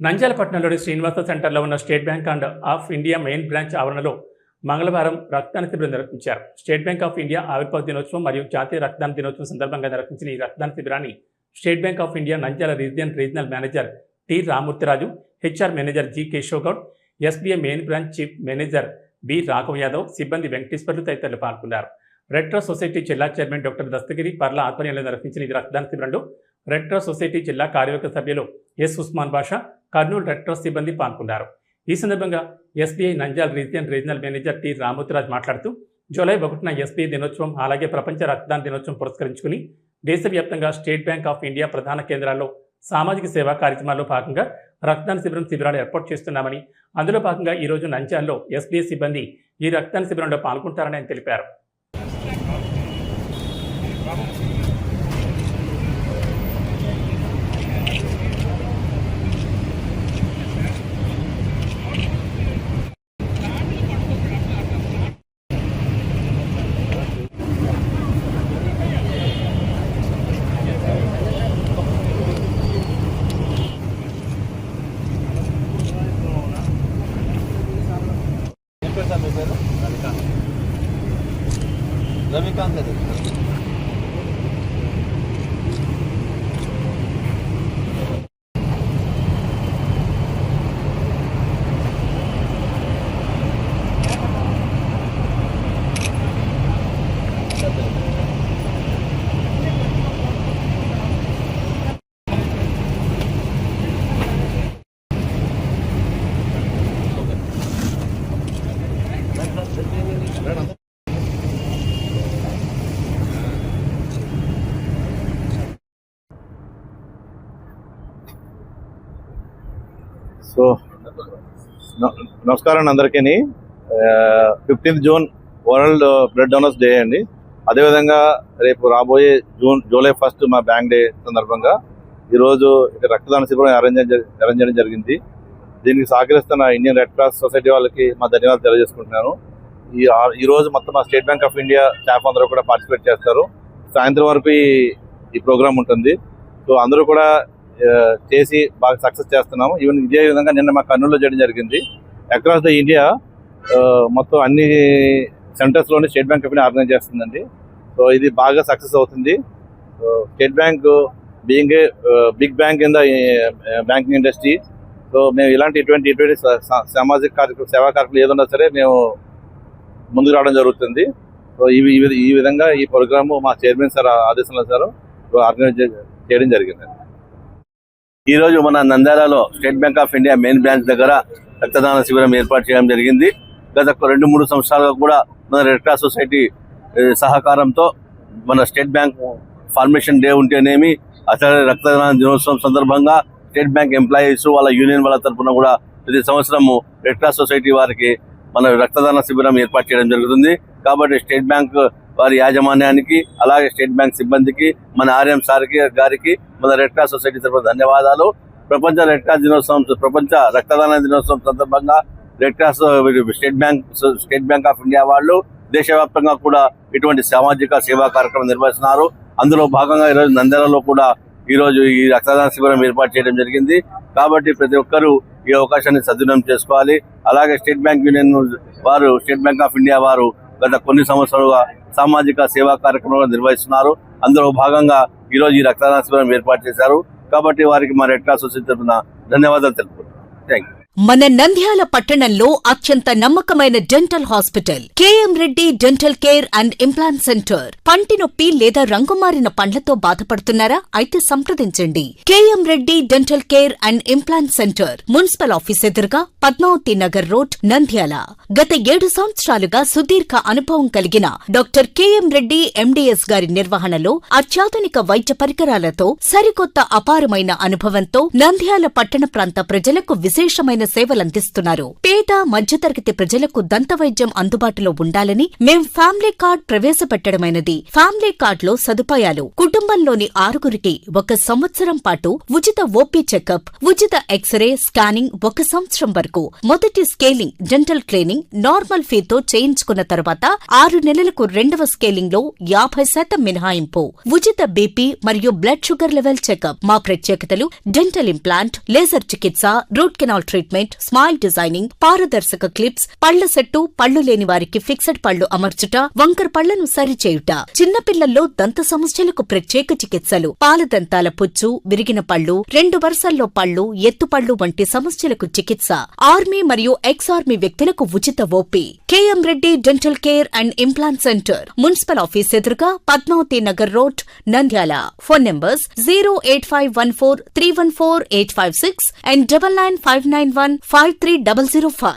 నంద్యాలపట్నంలోని శ్రీనివాస సెంటర్లో ఉన్న state Bank of India main branch ఆవరణలో మంగళవారం రక్తదాన శిబిరం నిర్వహించారు. స్టేట్ బ్యాంక్ ఆఫ్ ఇండియా ఆవిర్భావ దినోత్సవం మరియు జాతీయ రక్తదాన దినోత్సవం సందర్భంగా నిర్వహించిన ఈ రక్తదాన శిబిరాన్ని State Bank of India Nandyal regional manager T Ramurthiraju, HR manager G Keshav Goud, SBI main branch chief manager B Raghav Yadav, సిబ్బంది వెంకటేశ్వర్లు తదితరులు పాల్గొన్నారు. రెడ్ క్రాస్ సొసైటీ జిల్లా చైర్మన్ డాక్టర్ దస్తగిరి పర్ల ఆధ్వర్యంలో నిర్వహించిన ఈ రక్తదాన శిబిరంలో రెడ్ క్రాస్ సొసైటీ జిల్లా కార్యవర్గ సభ్యులు S Usman Basha, Kurnool red cross సిబ్బంది పాల్గొన్నారు. ఈ సందర్భంగా SBI Nandyal regional manager T Ramurthiraju మాట్లాడుతూ జూలై 1న ఎస్బీఐ దినోత్సవం అలాగే ప్రపంచ రక్తదాన దినోత్సవం పురస్కరించుకుని దేశవ్యాప్తంగా స్టేట్ బ్యాంక్ ఆఫ్ ఇండియా ప్రధాన కేంద్రాల్లో సామాజిక సేవా కార్యక్రమాల్లో భాగంగా రక్తదాన శిబిరాలు ఏర్పాటు చేస్తున్నామని, అందులో భాగంగా ఈరోజు నంద్యాలలో ఎస్బీఐ సిబ్బంది ఈ రక్తదాన శిబిరంలో పాల్గొంటారని ఆయన తెలిపారు. రవికాంత్ సో నమస్కారం అందరికీ. 15th June world blood donors day అండి. అదేవిధంగా రేపు రాబోయే జూలై 1 మా బ్యాంక్ డే సందర్భంగా ఈరోజు ఇక్కడ రక్తదాన శిబిరం అరేంజ్ చేయడం జరిగింది. దీనికి సహకరిస్తున్న ఇండియన్ రెడ్ క్రాస్ సొసైటీ వాళ్ళకి మా ధన్యవాదాలు తెలియజేసుకుంటున్నాను. ఈరోజు మొత్తం మా state Bank of India staff అందరూ కూడా పార్టిసిపేట్ చేస్తారు. సాయంత్రం వరకు ఈ ప్రోగ్రామ్ ఉంటుంది. సో అందరూ కూడా చేసి బాగా సక్సెస్ చేస్తున్నాము. ఈవెన్ ఇదే విధంగా నిన్న మా కర్నూలులో చేయడం జరిగింది. అక్రాస్ ద ఇండియా మొత్తం అన్ని సెంటర్స్లోనే State Bank of India organise చేస్తుందండి. సో ఇది బాగా సక్సెస్ అవుతుంది. State Bank being a big bank in the banking industry. So మేము ఇటువంటి సామాజిక సేవా కార్యక్రమాలు ఏదన్నా సరే మేము ముందుకు రావడం జరుగుతుంది. సో ఈ విధంగా ఈ ప్రోగ్రాము మా చైర్మన్ సార్ ఆదేశంలో సార్ ఆర్గనైజ్ చేయడం జరిగింది. ఈరోజు మన నంద్యాలలో state Bank of India main branch దగ్గర రక్తదాన శిబిరం ఏర్పాటు చేయడం జరిగింది. గత 2-3 సంవత్సరాలుగా కూడా మన రెడ్ క్రాస్ సొసైటీ సహకారంతో మన స్టేట్ బ్యాంక్ ఫార్మేషన్ డే ఉంటేనేమి, అసలు రక్తదాన దినోత్సవం సందర్భంగా స్టేట్ బ్యాంక్ ఎంప్లాయీస్ వాళ్ళ యూనియన్ వాళ్ళ తరఫున కూడా ప్రతి సంవత్సరము రెడ్ క్రాస్ సొసైటీ వారికి మన రక్తదాన శిబిరం ఏర్పాటు చేయడం జరుగుతుంది. కాబట్టి స్టేట్ బ్యాంక్ వారి యాజమాన్యానికి అలాగే స్టేట్ బ్యాంక్ సిబ్బందికి మన ఆర్ఎం గారికి మన రెడ్ క్రాస్ సొసైటీ తరఫున ధన్యవాదాలు. ప్రపంచ రెడ్ క్రాస్ దినోత్సవం, ప్రపంచ రక్తదాన దినోత్సవం సందర్భంగా red cross state Bank of India వాళ్ళు దేశవ్యాప్తంగా కూడా ఇటువంటి సామాజిక సేవా కార్యక్రమం నిర్వహిస్తున్నారు. అందులో భాగంగా ఈరోజు నంద్యాలలో కూడా ఈరోజు ఈ రక్తదాన శిబిరం ఏర్పాటు చేయడం జరిగింది. కాబట్టి ప్రతి ఒక్కరూ ఈ అవకాశాన్ని సద్వినియోగం చేసుకోవాలి. అలాగే స్టేట్ బ్యాంక్ యూనియన్ వారు, స్టేట్ బ్యాంక్ ఆఫ్ ఇండియా వారు గత కొన్ని సంవత్సరాలుగా సామాజిక సేవా కార్యక్రమాలు నిర్వహిస్తున్నారు. అందులో భాగంగా ఈరోజు ఈ రక్తదాన శిబిరం ఏర్పాటు చేశారు. కాబట్టి వారికి మా రెడ్ క్రాస్ సొసైటీ తరఫున ధన్యవాదాలు తెలుపుతున్నాను. Thank you. మన నంద్యాల పట్టణంలో అత్యంత నమ్మకమైన dental hospital KM Reddy dental care and implant centre. పంటి నొప్పి లేదా రంగుమారిన పండ్లతో బాధపడుతున్నారా? అయితే సంప్రదించండి. KM Reddy dental care and implant centre, municipal office ఎదురుగా, పద్మావతి నగర్ రోడ్, నంద్యాల. గత 7 సంవత్సరాలుగా సుదీర్ఘ అనుభవం కలిగిన డాక్టర్ కేఎం రెడ్డి ఎండీఎస్ గారి నిర్వహణలో అత్యాధునిక వైద్య పరికరాలతో సరికొత్త అపారమైన అనుభవంతో నంద్యాల పట్టణ ప్రాంత ప్రజలకు విశేషమైన నాణ్యమైన సేవలందిస్తున్నారు. పేద మధ్యతరగతి ప్రజలకు దంతవైద్యం అందుబాటులో ఉండాలని మేం ఫ్యామిలీ కార్డ్ ప్రవేశపెట్టడమైనది. ఫ్యామిలీ కార్డ్ లో సదుపాయాలు: కుటుంబంలోని 6గురికి 1 సంవత్సరం పాటు ఉచిత ఓపీ చెకప్, ఉచిత ఎక్స్రే స్కానింగ్ 1 సంవత్సరం వరకు, మొదటి స్కేలింగ్ డెంటల్ క్లీనింగ్ నార్మల్ ఫీతో చేయించుకున్న తర్వాత 6 నెలలకు 2వ స్కేలింగ్ లో 50% మినహాయింపు, ఉచిత బీపీ మరియు బ్లడ్ షుగర్ లెవెల్ చెకప్. మా ప్రత్యేకతలు: డెంటల్ ఇంప్లాంట్, లేజర్ చికిత్స, root canal treatment, smile designing, పారదర్శక క్లిప్స్, పళ్ల సెట్టు, పళ్లు లేని వారికి ఫిక్సెడ్ పళ్లు అమర్చుట, వంకర పళ్లను సరిచేయుట, చిన్నపిల్లల్లో దంత సమస్యలకు ప్రత్యేక చికిత్సలు, పాలదంతాల పుచ్చు, విరిగిన పళ్లు, 2 వరుసల్లో పళ్లు, ఎత్తుపళ్లు వంటి సమస్యలకు చికిత్స, ఆర్మీ మరియు ఎక్స్ ఆర్మీ వ్యక్తులకు ఉచిత OP. KM Reddy dental care and implant centre, municipal office ఎదురుగా, Padmavathi Nagar road, Nandyal. Phone numbers 08514314856 and 9959153005.